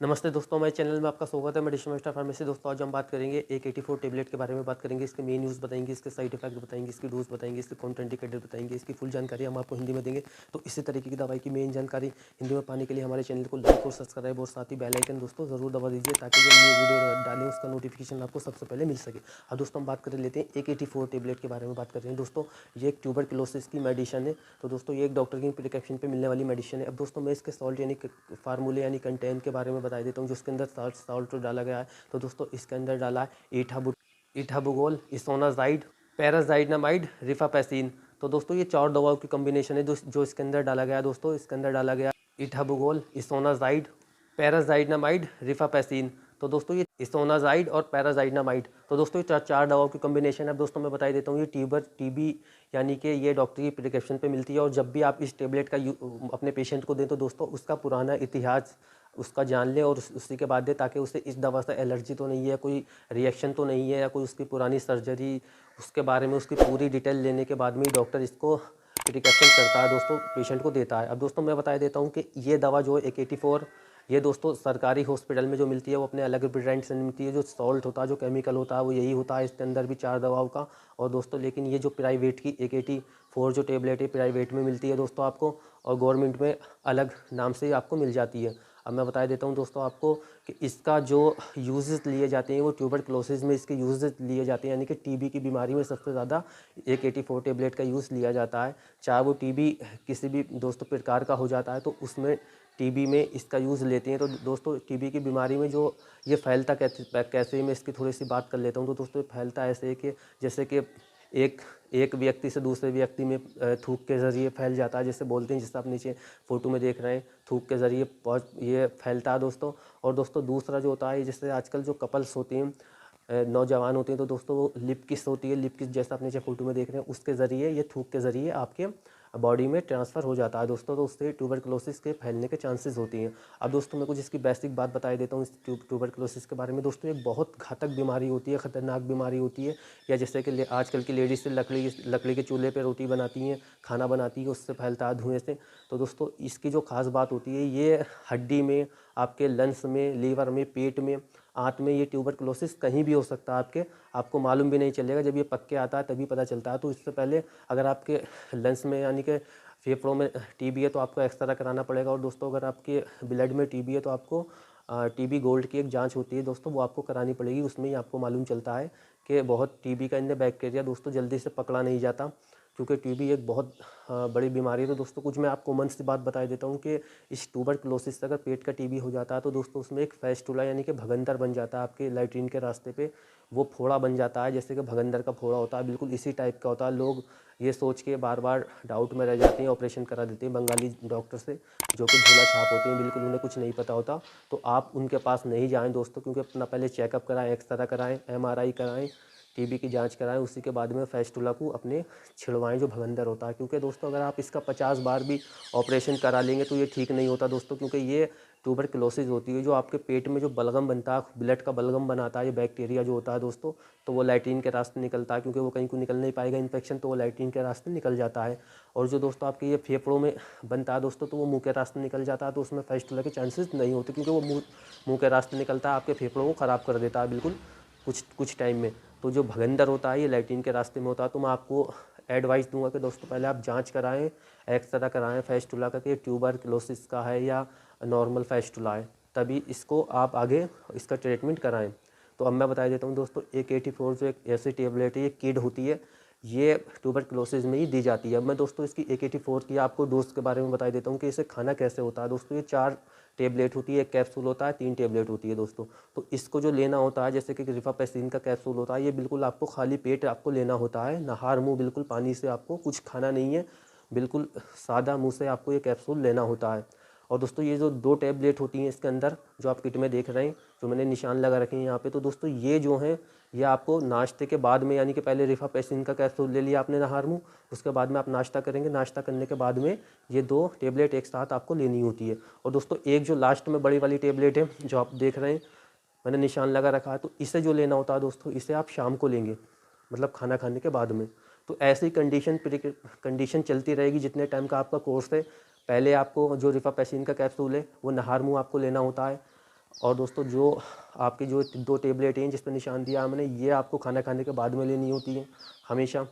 नमस्ते दोस्तों, मेरे चैनल में आपका स्वागत है। मैं डिश मास्टर फार्मेसी। दोस्तों आज हम बात करेंगे एक 84 टेबलेट के बारे में बात करेंगे। इसके मेन यूज़ बताएंगे, इसके साइड इफेक्ट बताएंगे, इसकी डोज बताएंगे, इसके कॉन्ट्राइंडिकेटेड बताएंगे, इसकी फुल जानकारी हम आपको हिंदी में देंगे। तो इसी तरीके की दवाई की मेन जानकारी हिंदी में पाने के लिए हमारे चैनल को लाइक और सब्सक्राइब और साथ ही बेल आइकन दोस्तों ज़रूर दबा दीजिए, ताकि जो न्यू वीडियो डालें उसका नोटिफिकेशन आपको सबसे पहले मिल सके। अब दोस्तों हम बात कर लेते हैं एक 84 टेबलेट के बारे में बात कर रहे हैं। दोस्तों ये एक ट्यूबरक्लोसिस की मेडिसिन है। तो दोस्तों ये एक डॉक्टर की प्रिस्क्रिप्शन पे मिलने वाली मेडिसिन है। अब दोस्तों मैं इसके सॉल्ट यानी फार्मूले यानी कंटेंट के बारे में बता देता हूँ, जो इसके अंदर सॉल्ट डाला गया है। तो दोस्तों इसके अंदर डाला है इथाबुगोल, इसोनाजाइड, पैराजाइनामाइड, रिफापेसिन। तो दोस्तों ये 4 दवाओं की कॉम्बिनेशन है जो इसके अंदर डाला गया है। दोस्तों इसके अंदर डाला गया इथाबुगोल, इसोनाजाइड, पैराजाइनामाइड, रिफापेसिन। तो दोस्तों ये इसोनाजाइड और पैराजाइनामाइड, तो दोस्तों ये चार दवाओं की कॉम्बिनेशन है। दोस्तों मैं बता देता हूँ, ये टीबी यानी कि ये डॉक्टर की प्रिस्क्रिप्शन पे मिलती है। और जब भी आप इस टेबलेट का अपने पेशेंट को दें तो दोस्तों उसका पुराना इतिहास उसका जान लें और उसी के बाद दें, ताकि उसे इस दवा से एलर्जी तो नहीं है, कोई रिएक्शन तो नहीं है, या कोई उसकी पुरानी सर्जरी उसके बारे में उसकी पूरी डिटेल लेने के बाद में ही डॉक्टर इसको प्रिकॉशन करता है दोस्तों, पेशेंट को देता है। अब दोस्तों मैं बता देता हूँ कि ये दवा जो है AK-84, ये दोस्तों सरकारी हॉस्पिटल में जो मिलती है वो अपने अलग ब्रांड से मिलती है। जो सॉल्ट होता है, जो केमिकल होता है वो यही होता है इसके अंदर भी 4 दवाओं का। और दोस्तों लेकिन ये जो प्राइवेट की AK-84 जो टेबलेट है प्राइवेट में मिलती है दोस्तों आपको, और गवर्नमेंट में अलग नाम से आपको मिल जाती है। अब मैं बता देता हूँ दोस्तों आपको कि इसका जो यूजेस लिए जाते हैं वो ट्यूबरक्लोसिस में इसके यूजेस लिए जाते हैं, यानी कि टीबी की बीमारी में सबसे ज़्यादा AK-84 टेबलेट का यूज़ लिया जाता है। चाहे वो टीबी किसी भी दोस्तों प्रकार का हो जाता है तो उसमें टीबी में इसका यूज़ लेते हैं। तो दोस्तों टीबी की बीमारी में जो ये फैलता कैसे मैं इसकी थोड़ी सी बात कर लेता हूँ। तो दोस्तों फैलता ऐसे है कि जैसे कि एक एक व्यक्ति से दूसरे व्यक्ति में थूक के ज़रिए फैल जाता है, जैसे बोलते हैं, जिससे आप नीचे फोटो में देख रहे हैं, थूक के ज़रिए ये फैलता है दोस्तों। और दोस्तों दूसरा जो होता है, जैसे आजकल जो कपल्स होते हैं, नौजवान होते हैं, तो दोस्तों वो लिप किस होती है, लिप किस जैसा आप नीचे फोटो में देख रहे हैं, उसके ज़रिए ये थूक के ज़रिए आपके बॉडी में ट्रांसफ़र हो जाता है दोस्तों। तो उससे ट्यूबरक्लोसिस के फैलने के चांसेस होती हैं। अब दोस्तों मैं कुछ इसकी बेसिक बात बता देता हूँ इस ट्यूबरक्लोसिस के बारे में। दोस्तों एक बहुत घातक बीमारी होती है, ख़तरनाक बीमारी होती है। या जैसे कि आजकल की लेडीज़ से लकड़ी के चूल्हे पे रोटी बनाती हैं, खाना बनाती है, उससे फैलता है धुएँ से। तो दोस्तों इसकी जो ख़ास बात होती है, ये हड्डी में, आपके लंग्स में, लीवर में, पेट में, आंत में, ये ट्यूबरक्लोसिस कहीं भी हो सकता है। आपको मालूम भी नहीं चलेगा, जब ये पक के आता है तभी पता चलता है। तो इससे पहले अगर आपके लंग्स में यानी कि फेफड़ों में टीबी है तो आपको एक्सरे कराना पड़ेगा। और दोस्तों अगर आपके ब्लड में टीबी है तो आपको टीबी गोल्ड की एक जांच होती है दोस्तों, वो आपको करानी पड़ेगी। उसमें ही आपको मालूम चलता है कि बहुत टीबी का अंदर बैक्टीरिया दोस्तों जल्दी से पकड़ा नहीं जाता, क्योंकि टीबी एक बहुत बड़ी बीमारी है। तो दोस्तों कुछ मैं आपको कॉमन सी बात बता देता हूँ कि इस ट्यूबरक्लोसिस से अगर पेट का टीबी हो जाता है तो दोस्तों उसमें एक फेस्टुला यानी कि भगंदर बन जाता है आपके लैट्रिन के रास्ते पे। वो फोड़ा बन जाता है, जैसे कि भगंदर का फोड़ा होता है, बिल्कुल इसी टाइप का होता है। लोग ये सोच के बार बार डाउट में रह जाते हैं, ऑपरेशन करा देते हैं बंगाली डॉक्टर से, जो कि झोला छाप होते हैं, बिल्कुल उन्हें कुछ नहीं पता होता। तो आप उनके पास नहीं जाएं दोस्तों, क्योंकि अपना पहले चेकअप कराएं, एक्सरे कराएं, MRI कराएं, टीबी की जांच कराएं, उसी के बाद में फेस्टुला को अपने छिड़वाएं जो भगंदर होता है। क्योंकि दोस्तों अगर आप इसका 50 बार भी ऑपरेशन करा लेंगे तो ये ठीक नहीं होता दोस्तों, क्योंकि ये ट्यूबरक्लोसिस होती है, जो आपके पेट में जो बलगम बनता है, ब्लड का बलगम बनाता है, ये बैक्टीरिया जो होता है दोस्तों, तो वो लैट्रिन के रास्ते निकलता है, क्योंकि वो कहीं को निकल नहीं पाएगा इन्फेक्शन, तो वो लैट्रिन के रास्ते निकल जाता है। और जो दोस्तों आपके ये फेफड़ों में बनता है दोस्तों, तो वो मुंह के रास्ते निकल जाता है, तो उसमें फेस्टुला के चांसेस नहीं होते, क्योंकि वो मुंह के रास्ते निकलता है, आपके फेफड़ों को ख़राब कर देता है बिल्कुल कुछ टाइम में। तो जो भगंदर होता है ये लैट्रिन के रास्ते में होता है। तो मैं आपको एडवाइस दूंगा कि दोस्तों पहले आप जांच कराएं, एक्सरे कराएं फेस्टुला का, कि ट्यूबरक्लोसिस का है या नॉर्मल फेस्टुला है, तभी इसको आप आगे इसका ट्रीटमेंट कराएं। तो अब मैं बता देता हूँ दोस्तों, AK-84 जो एक ऐसी टेबलेट है, ये किड होती है, ये ट्यूबरक्लोसिस में ही दी जाती है। अब मैं दोस्तों इसकी AK-84 की आपको डोज के बारे में बता देता हूँ कि इसे खाना कैसे होता है दोस्तों। ये 4 टेबलेट होती है, एक कैप्सूल होता है, 3 टेबलेट होती है दोस्तों। तो इसको जो लेना होता है, जैसे कि रिफापेसिन का कैप्सूल होता है, ये बिल्कुल आपको खाली पेट आपको लेना होता है, नहार मुँह बिल्कुल पानी से, आपको कुछ खाना नहीं है, बिल्कुल सादा मुँह से आपको ये कैप्सूल लेना होता है। और दोस्तों ये जो 2 टैबलेट होती हैं इसके अंदर, जो आप किट में देख रहे हैं, जो मैंने निशान लगा रखे हैं यहाँ पे, तो दोस्तों ये जो हैं ये आपको नाश्ते के बाद में, यानी कि पहले रिफापेसिन का कैप्सूल ले लिया आपने नहार मुँह, उसके बाद में आप नाश्ता करेंगे, नाश्ता करने के बाद में ये 2 टेबलेट एक साथ आपको लेनी होती है। और दोस्तों एक जो लास्ट में बड़ी वाली टेबलेट है जो आप देख रहे हैं, मैंने निशान लगा रखा है, तो इसे जो लेना होता है दोस्तों, इसे आप शाम को लेंगे, मतलब खाना खाने के बाद में। तो ऐसी कंडीशन चलती रहेगी जितने टाइम का आपका कोर्स है। पहले आपको जो रिफापेसिन का कैप्सूल है वो नहार मुँह आपको लेना होता है, और दोस्तों जो आपकी जो 2 टेबलेट हैं जिस पे निशान दिया हमने, ये आपको खाना खाने के बाद में लेनी होती है हमेशा,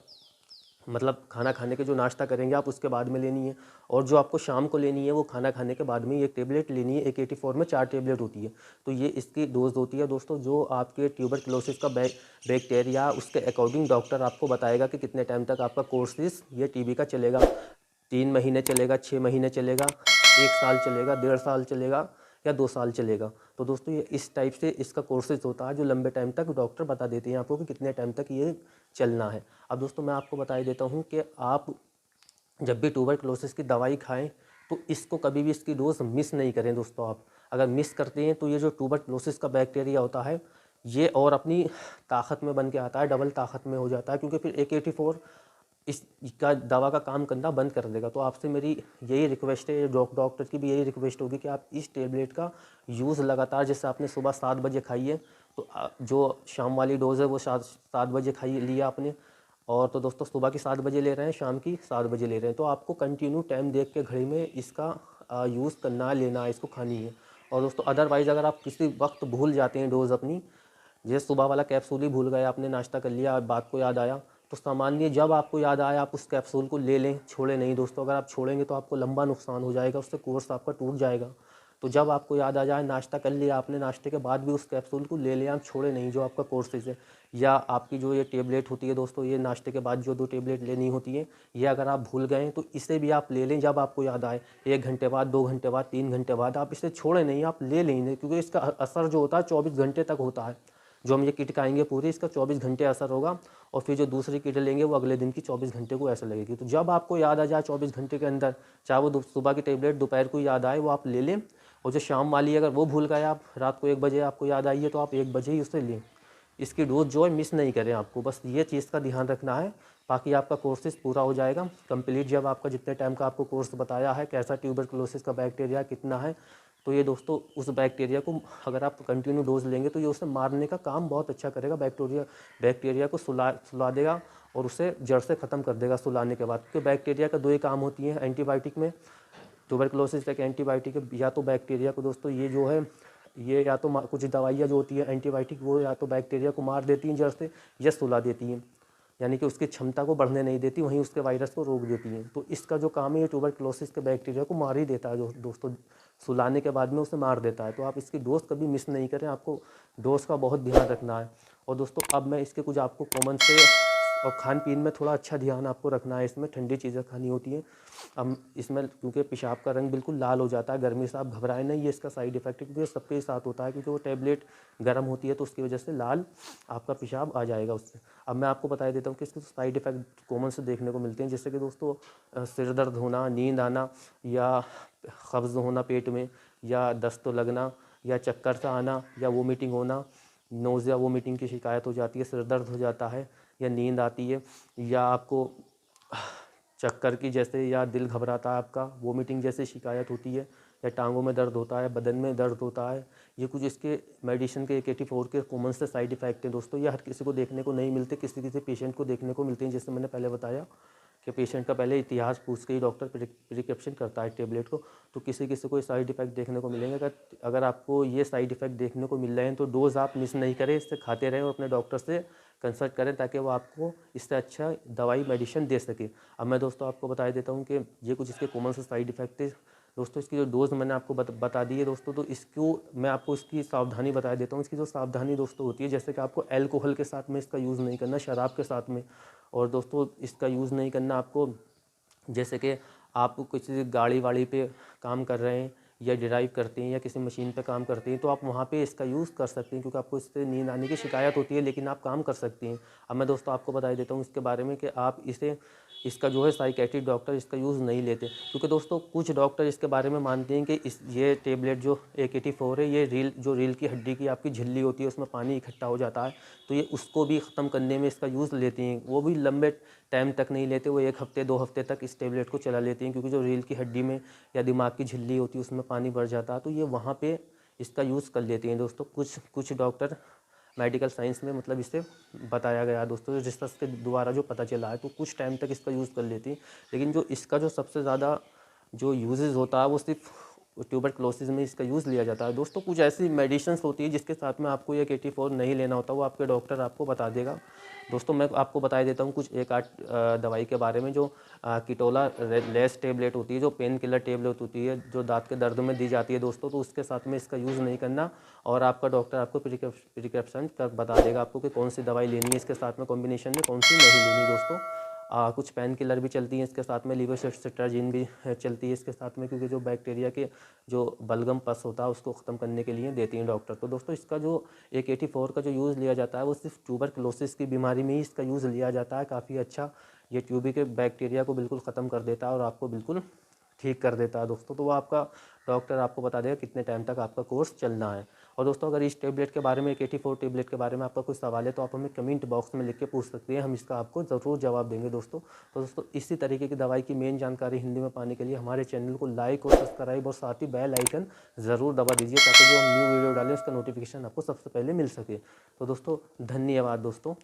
मतलब खाना खाने के जो नाश्ता करेंगे आप उसके बाद में लेनी है। और जो आपको शाम को लेनी है वो खाना खाने के बाद में एक टेबलेट लेनी है। AK-84 में 4 टेबलेट होती है, तो ये इसकी डोज होती है दोस्तों। जो आपके ट्यूबरक्लोसिस का बैक्टीरिया, उसके अकॉर्डिंग डॉक्टर आपको बताएगा कि कितने टाइम तक आपका कोर्सेज ये TB का चलेगा। 3 महीने चलेगा, 6 महीने चलेगा, 1 साल चलेगा, 1.5 साल चलेगा या 2 साल चलेगा। तो दोस्तों ये इस टाइप से इसका कोर्सेज होता है जो लंबे टाइम तक डॉक्टर बता देते हैं आपको कि कितने टाइम तक ये चलना है। अब दोस्तों मैं आपको बता ही देता हूँ कि आप जब भी ट्यूबरक्लोसिस की दवाई खाएं तो इसको कभी भी इसकी डोज मिस नहीं करें दोस्तों। आप अगर मिस करते हैं तो ये जो ट्यूबरक्लोसिस का बैक्टीरिया होता है ये और अपनी ताकत में बन के आता है, डबल ताकत में हो जाता है, क्योंकि फिर AK-84 इसका दवा का काम करना बंद कर देगा। तो आपसे मेरी यही रिक्वेस्ट है, डॉक्टर की भी यही रिक्वेस्ट होगी कि आप इस टेबलेट का यूज़ लगातार, जैसे आपने सुबह 7 बजे खाई है तो जो शाम वाली डोज़ है वो 7 बजे खाई लिया आपने, और तो दोस्तों सुबह की 7 बजे ले रहे हैं, शाम की 7 बजे ले रहे हैं, तो आपको कंटिन्यू टाइम देख के घड़ी में इसका यूज़ करना, लेना है, इसको खानी है। और दोस्तों अदरवाइज़ अगर आप किसी वक्त भूल जाते हैं डोज़ अपनी, जैसे सुबह वाला कैप्सूल ही भूल गए, आपने नाश्ता कर लिया, बात को याद आया, तो सामान्य जब आपको याद आया आप उस कैप्सूल को ले लें, छोड़े नहीं दोस्तों। अगर आप छोड़ेंगे तो आपको लंबा नुकसान हो जाएगा, उससे कोर्स आपका टूट जाएगा। तो जब आपको याद आ जाए, नाश्ता कर लिया आपने, नाश्ते के बाद भी उस कैप्सूल को ले लें, आप छोड़े नहीं जो आपका कोर्सेज है। या आपकी जो ये टेबलेट होती है दोस्तों, ये नाश्ते के बाद जो 2 टेबलेट लेनी होती है, ये अगर आप भूल गए तो इसे भी आप ले लें जब आपको याद आए, 1 घंटे बाद, 2 घंटे बाद, 3 घंटे बाद, आप इसे छोड़े नहीं, आप ले लेंगे, क्योंकि इसका असर जो होता है 24 घंटे तक होता है। जो हम ये किट खाएंगे पूरी, इसका 24 घंटे असर होगा, और फिर जो दूसरी किट लेंगे वो अगले दिन की 24 घंटे को ऐसा लगेगी। तो जब आपको याद आ जाए 24 घंटे के अंदर, चाहे वो सुबह की टेबलेट दोपहर को याद आए, वो आप ले लें। और जो शाम वाली अगर वो भूल गए आप, रात को 1 बजे आपको याद आई है, तो आप 1 बजे ही उसे लें। इसकी डोज जो है मिस नहीं करें आपको, बस ये चीज़ का ध्यान रखना है। बाकी आपका कोर्सेज पूरा हो जाएगा कंप्लीट जब आपका जितने टाइम का आपको कोर्स बताया है, कैसा ट्यूबरक्लोसिस का बैक्टीरिया कितना है, तो ये दोस्तों उस बैक्टीरिया को अगर आप कंटिन्यू डोज लेंगे तो ये उसे मारने का काम बहुत अच्छा करेगा। बैक्टीरिया को सुला देगा और उसे जड़ से ख़त्म कर देगा सुलाने के बाद। क्योंकि बैक्टीरिया का 2 ही काम होती हैं एंटीबायोटिक में, ट्यूबरक्लोसिस एक एंटीबायोटिक है। या तो बैक्टीरिया को दोस्तों ये जो है, ये या तो कुछ दवाइयाँ जो होती हैं एंटीबायोटिक, वो या तो बैक्टीरिया को मार देती हैं जड़ से, या सुला देती हैं, यानी कि उसकी क्षमता को बढ़ने नहीं देती, वहीं उसके वायरस को रोक देती हैं। तो इसका जो काम है ये ट्यूबरक्लोसिस के बैक्टीरिया को मार ही देता है, जो दोस्तों सुलाने के बाद में उसे मार देता है। तो आप इसकी डोज कभी मिस नहीं करें, आपको डोज का बहुत ध्यान रखना है। और दोस्तों अब मैं इसके कुछ आपको कॉमन से, और खान पीन में थोड़ा अच्छा ध्यान आपको रखना है, इसमें ठंडी चीज़ें खानी होती हैं। अब इसमें क्योंकि पेशाब का रंग बिल्कुल लाल हो जाता है गर्मी से, आप घबराएं नहीं, ये इसका साइड इफेक्ट है, क्योंकि सबके साथ होता है, क्योंकि वो टैबलेट गर्म होती है तो उसकी वजह से लाल आपका पेशाब आ जाएगा उससे। अब मैं आपको बता देता हूँ कि इसके साइड इफेक्ट कॉमन से देखने को मिलते हैं, जैसे कि दोस्तों सिर दर्द होना, नींद आना, या कब्ज़ होना पेट में, या दस्त लगना, या चक्कर सा आना, या वोमिटिंग होना, नोज़िया वोमिटिंग की शिकायत हो जाती है, सिर दर्द हो जाता है, या नींद आती है, या आपको चक्कर की जैसे, या दिल घबराता है आपका, वोमिटिंग जैसे शिकायत होती है, या टांगों में दर्द होता है, बदन में दर्द होता है। ये कुछ इसके मेडिसिन के AK-84 के कॉमन से साइड इफ़ेक्ट हैं दोस्तों। ये हर किसी को देखने को नहीं मिलते, किसी किसी पेशेंट को देखने को मिलते हैं। जैसे मैंने पहले बताया कि पेशेंट का पहले इतिहास पूछ के ही डॉक्टर प्रिस्क्रिप्शन करता है टेबलेट को, तो किसी किसी को साइड इफ़ेक्ट देखने को मिलेंगे। अगर आपको ये साइड इफ़ेक्ट देखने को मिल रहे हैं तो डोज़ आप मिस नहीं करें, इससे खाते रहें और अपने डॉक्टर से कंसल्ट करें, ताकि वो आपको इससे अच्छा दवाई मेडिसिन दे सके। अब मैं दोस्तों आपको बता देता हूँ कि ये कुछ इसके कॉमन से साइड इफ़ेक्ट है दोस्तों। इसकी जो डोज़ मैंने आपको बता दी है दोस्तों, तो इसको मैं आपको इसकी सावधानी बता देता हूँ। इसकी जो सावधानी दोस्तों होती है, जैसे कि आपको अल्कोहल के साथ में इसका यूज़ नहीं करना, शराब के साथ में। और दोस्तों इसका यूज़ नहीं करना आपको, जैसे कि आप किसी गाड़ी वाड़ी पे काम कर रहे हैं, या ड्राइव करते हैं, या किसी मशीन पे काम करते हैं, तो आप वहाँ पे इसका यूज़ कर सकते हैं, क्योंकि आपको इससे नींद आने की शिकायत होती है, लेकिन आप काम कर सकते हैं। अब मैं दोस्तों आपको बता देता हूँ इसके बारे में कि आप इसका जो है साइकेट्रिक डॉक्टर इसका यूज़ नहीं लेते, क्योंकि दोस्तों कुछ डॉक्टर इसके बारे में मानते हैं कि ये टेबलेट जो AK-84 है, ये रील की हड्डी की आपकी झिल्ली होती है, उसमें पानी इकट्ठा हो जाता है, तो ये उसको भी ख़त्म करने में इसका यूज़ लेते हैं। वो भी लंबे टाइम तक नहीं लेते, वो 1 हफ्ते 2 हफ्ते तक इस टेबलेट को चला लेते हैं, क्योंकि जो रील की हड्डी में या दिमाग की झिल्ली होती है उसमें पानी भर जाता है, तो ये वहाँ पे इसका यूज़ कर लेते हैं दोस्तों। कुछ डॉक्टर मेडिकल साइंस में मतलब इसे बताया गया दोस्तों, रिसर्च के द्वारा जो पता चला है, तो कुछ टाइम तक इसका यूज़ कर लेती हैं। लेकिन जो इसका जो सबसे ज़्यादा जो यूजेस होता है वो सिर्फ ट्यूबरक्लोसिस में इसका यूज़ लिया जाता है। दोस्तों कुछ ऐसी मेडिसिन्स होती है जिसके साथ में आपको ये KT4 नहीं लेना होता, वो आपके डॉक्टर आपको बता देगा। दोस्तों मैं आपको बता देता हूँ कुछ एक आध दवाई के बारे में, जो किटोला लेस टेबलेट होती है, जो पेन किलर टेबलेट होती है, जो दांत के दर्द में दी जाती है दोस्तों, तो उसके साथ में इसका यूज़ नहीं करना। और आपका डॉक्टर आपको प्रिस्क्रिप्शन कर बता देगा आपको कि कौन सी दवाई लेनी है इसके साथ में, कॉम्बिनेशन में कौन सी नहीं लेनी दोस्तों। कुछ पेन किलर भी चलती हैं इसके साथ में, लीवोसिट्राजिन भी चलती है इसके साथ में, क्योंकि जो बैक्टीरिया के जो बलगम पस होता है उसको ख़त्म करने के लिए देती हैं डॉक्टर। तो दोस्तों इसका जो AK-84 का जो यूज़ लिया जाता है वो सिर्फ ट्यूबरक्लोसिस की बीमारी में ही इसका यूज़ लिया जाता है। काफ़ी अच्छा ये ट्यूबी के बैक्टीरिया को बिल्कुल ख़त्म कर देता है और आपको बिल्कुल ठीक कर देता है दोस्तों। तो वो आपका डॉक्टर आपको बता देगा कितने टाइम तक आपका कोर्स चलना है। और दोस्तों अगर इस टेबलेट के बारे में, AK-84 टेबलेट के बारे में आपका कोई सवाल है तो आप हमें कमेंट बॉक्स में लिख के पूछ सकते हैं, हम इसका आपको ज़रूर जवाब देंगे दोस्तों। तो दोस्तों इसी तरीके की दवाई की मेन जानकारी हिंदी में पाने के लिए हमारे चैनल को लाइक और सब्सक्राइब और साथ ही बेल आइकन ज़रूर दबा दीजिए, ताकि जो हम न्यू वीडियो डालें उसका नोटिफिकेशन आपको सबसे पहले मिल सके। तो दोस्तों धन्यवाद दोस्तों।